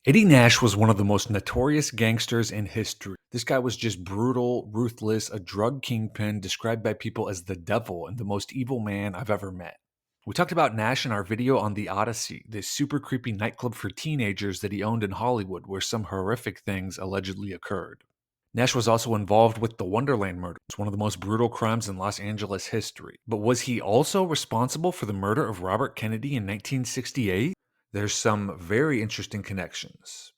Eddie Nash was one of the most notorious gangsters in history. This guy was just brutal, ruthless, a drug kingpin described by people as the devil and the most evil man I've ever met. We talked about Nash in our video on the Odyssey, this super creepy nightclub for teenagers that he owned in Hollywood where some horrific things allegedly occurred. Nash was also involved with the Wonderland murder. It's one of the most brutal crimes in Los Angeles history. But was he also responsible for the murder of Robert Kennedy in 1968? There's some very interesting connections.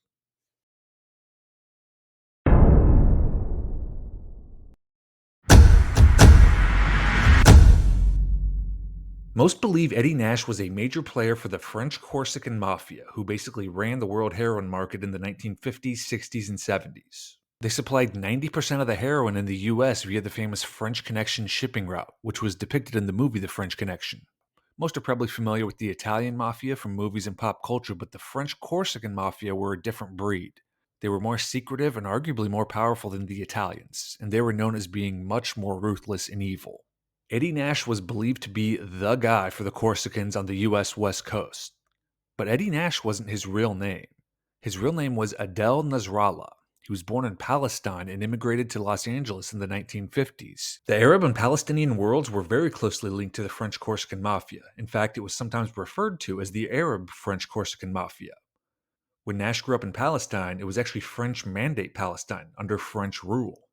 Most believe Eddie Nash was a major player for the French Corsican mafia, who basically ran the world heroin market in the 1950s, 60s, and 70s. They supplied 90% of the heroin in the US via the famous French Connection shipping route, which was depicted in the movie The French Connection. Most are probably familiar with the Italian mafia from movies and pop culture, but the French Corsican mafia were a different breed. They were more secretive and arguably more powerful than the Italians, and they were known as being much more ruthless and evil. Eddie Nash was believed to be the guy for the Corsicans on the US West Coast. But Eddie Nash wasn't his real name. His real name was Adel Nasrallah. He was born in Palestine and immigrated to Los Angeles in the 1950s. The Arab and Palestinian worlds were very closely linked to the French Corsican Mafia. In fact, it was sometimes referred to as the Arab French Corsican Mafia. When Nash grew up in Palestine, it was actually French Mandate Palestine under French rule.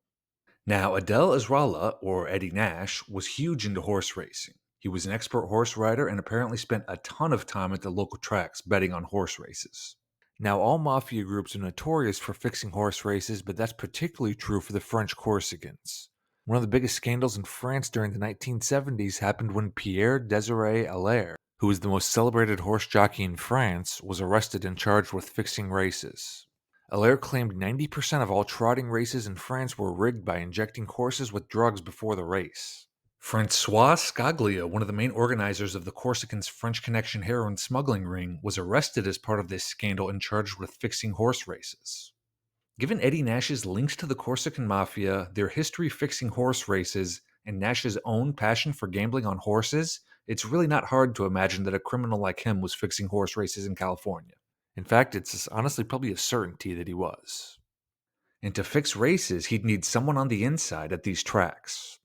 Now, Adel Nasrallah, or Eddie Nash, was huge into horse racing. He was an expert horse rider and apparently spent a ton of time at the local tracks betting on horse races. Now, all mafia groups are notorious for fixing horse races, but that's particularly true for the French Corsicans. One of the biggest scandals in France during the 1970s happened when Pierre Désiré Allaire, who was the most celebrated horse jockey in France, was arrested and charged with fixing races. Allaire claimed 90% of all trotting races in France were rigged by injecting horses with drugs before the race. Francois Scaglia, one of the main organizers of the Corsicans' French Connection heroin smuggling ring, was arrested as part of this scandal and charged with fixing horse races. Given Eddie Nash's links to the Corsican Mafia, their history fixing horse races, and Nash's own passion for gambling on horses, it's really not hard to imagine that a criminal like him was fixing horse races in California. In fact, it's honestly probably a certainty that he was. And to fix races, he'd need someone on the inside at these tracks.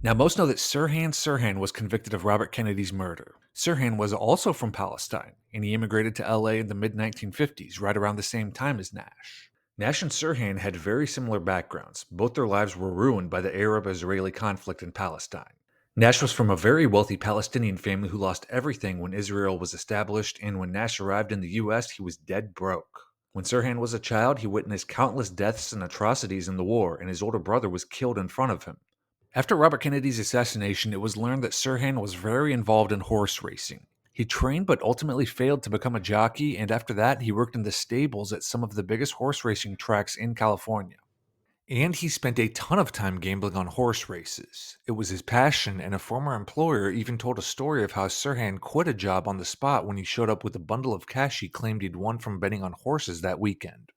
Now, most know that Sirhan Sirhan was convicted of Robert Kennedy's murder. Sirhan was also from Palestine, and he immigrated to LA in the mid 1950s, right around the same time as Nash. Nash and Sirhan had very similar backgrounds. Both their lives were ruined by the Arab Israeli conflict in Palestine. Nash was from a very wealthy Palestinian family who lost everything when Israel was established, and when Nash arrived in the US, he was dead broke. When Sirhan was a child, he witnessed countless deaths and atrocities in the war, and his older brother was killed in front of him. After Robert Kennedy's assassination, it was learned that Sirhan was very involved in horse racing. He trained but ultimately failed to become a jockey, and after that, he worked in the stables at some of the biggest horse racing tracks in California. And he spent a ton of time gambling on horse races. It was his passion, and a former employer even told a story of how Sirhan quit a job on the spot when he showed up with a bundle of cash he claimed he'd won from betting on horses that weekend.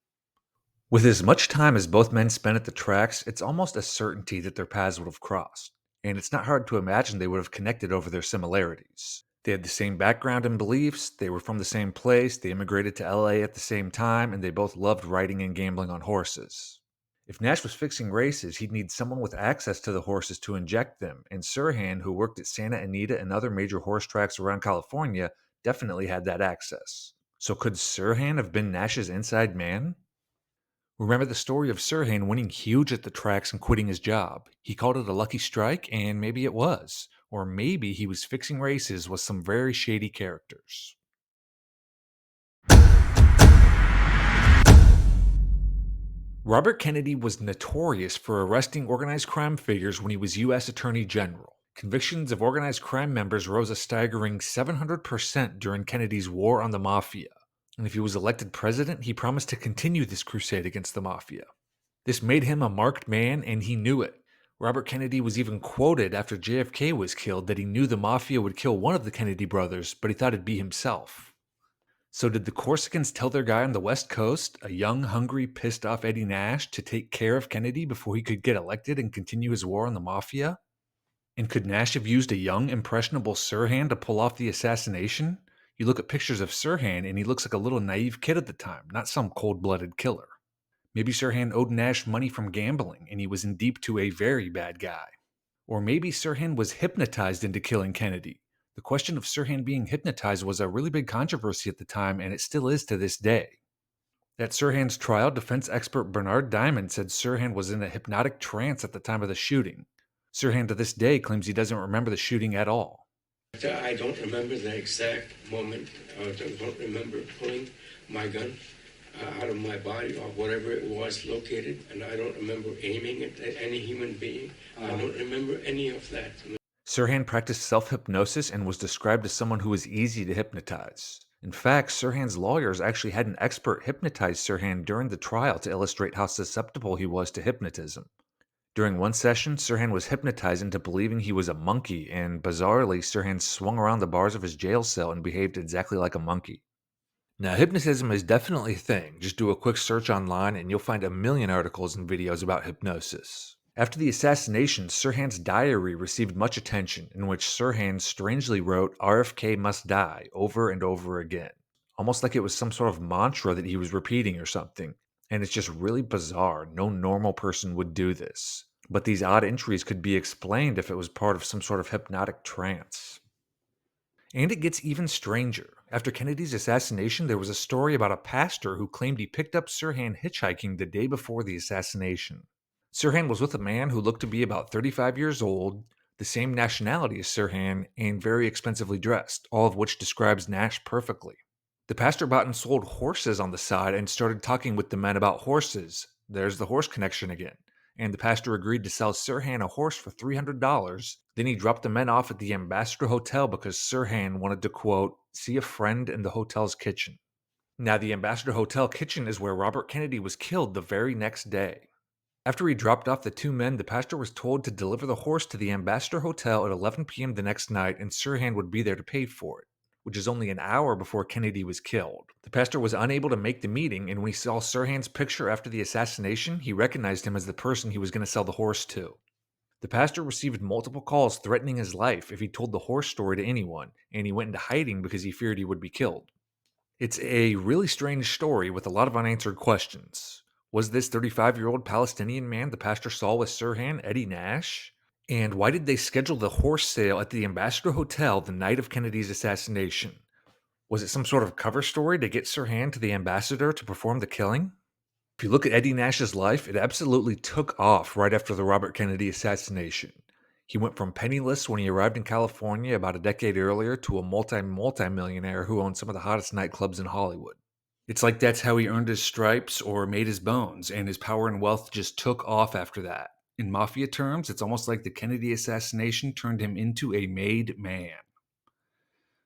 With as much time as both men spent at the tracks, it's almost a certainty that their paths would have crossed, and it's not hard to imagine they would have connected over their similarities. They had the same background and beliefs, they were from the same place, they immigrated to LA at the same time, and they both loved riding and gambling on horses. If Nash was fixing races, he'd need someone with access to the horses to inject them, and Sirhan, who worked at Santa Anita and other major horse tracks around California, definitely had that access. So could Sirhan have been Nash's inside man? Remember the story of Sirhan winning huge at the tracks and quitting his job? He called it a lucky strike, and maybe it was. Or maybe he was fixing races with some very shady characters. Robert Kennedy was notorious for arresting organized crime figures when he was U.S. Attorney General. Convictions of organized crime members rose a staggering 700% during Kennedy's war on the mafia. And if he was elected president, he promised to continue this crusade against the mafia. This made him a marked man, and he knew it. Robert Kennedy was even quoted after JFK was killed that he knew the mafia would kill one of the Kennedy brothers, but he thought it'd be himself. So did the Corsicans tell their guy on the West Coast, a young, hungry, pissed off Eddie Nash, to take care of Kennedy before he could get elected and continue his war on the mafia? And could Nash have used a young, impressionable Sirhan to pull off the assassination? You look at pictures of Sirhan and he looks like a little naive kid at the time, not some cold blooded killer. Maybe Sirhan owed Nash money from gambling and he was in deep to a very bad guy. Or maybe Sirhan was hypnotized into killing Kennedy. The question of Sirhan being hypnotized was a really big controversy at the time, and it still is to this day. At Sirhan's trial, defense expert Bernard Diamond said Sirhan was in a hypnotic trance at the time of the shooting. Sirhan to this day claims he doesn't remember the shooting at all. I don't remember the exact moment. I don't remember pulling my gun out of my body or whatever it was located, and I don't remember aiming it at any human being. I don't remember any of that. Sirhan practiced self-hypnosis and was described as someone who was easy to hypnotize. In fact, Sirhan's lawyers actually had an expert hypnotize Sirhan during the trial to illustrate how susceptible he was to hypnotism. During one session, Sirhan was hypnotized into believing he was a monkey, and bizarrely, Sirhan swung around the bars of his jail cell and behaved exactly like a monkey. Now, hypnotism is definitely a thing. Just do a quick search online and you'll find a million articles and videos about hypnosis. After the assassination, Sirhan's diary received much attention, in which Sirhan strangely wrote RFK must die over and over again, almost like it was some sort of mantra that he was repeating or something. And it's just really bizarre. No normal person would do this. But these odd entries could be explained if it was part of some sort of hypnotic trance. And it gets even stranger. After Kennedy's assassination, there was a story about a pastor who claimed he picked up Sirhan hitchhiking the day before the assassination. Sirhan was with a man who looked to be about 35 years old, the same nationality as Sirhan, and very expensively dressed, all of which describes Nash perfectly. The pastor bought and sold horses on the side and started talking with the men about horses. There's the horse connection again. And the pastor agreed to sell Sirhan a horse for $300. Then he dropped the men off at the Ambassador Hotel because Sirhan wanted to, quote, see a friend in the hotel's kitchen. Now, the Ambassador Hotel kitchen is where Robert Kennedy was killed the very next day. After he dropped off the two men, the pastor was told to deliver the horse to the Ambassador Hotel at 11 p.m. the next night, and Sirhan would be there to pay for it, which is only an hour before Kennedy was killed. The pastor was unable to make the meeting, and when he saw Sirhan's picture after the assassination, he recognized him as the person he was going to sell the horse to. The pastor received multiple calls threatening his life if he told the horse story to anyone, and he went into hiding because he feared he would be killed. It's a really strange story with a lot of unanswered questions. Was this 35-year-old Palestinian man the pastor saw with Sirhan Eddie Nash? And why did they schedule the horse sale at the Ambassador Hotel the night of Kennedy's assassination? Was it some sort of cover story to get Sirhan to the ambassador to perform the killing? If you look at Eddie Nash's life, it absolutely took off right after the Robert Kennedy assassination. He went from penniless when he arrived in California about a decade earlier to a multi-millionaire who owned some of the hottest nightclubs in Hollywood. It's like that's how he earned his stripes or made his bones, and his power and wealth just took off after that. In mafia terms, it's almost like the Kennedy assassination turned him into a made man.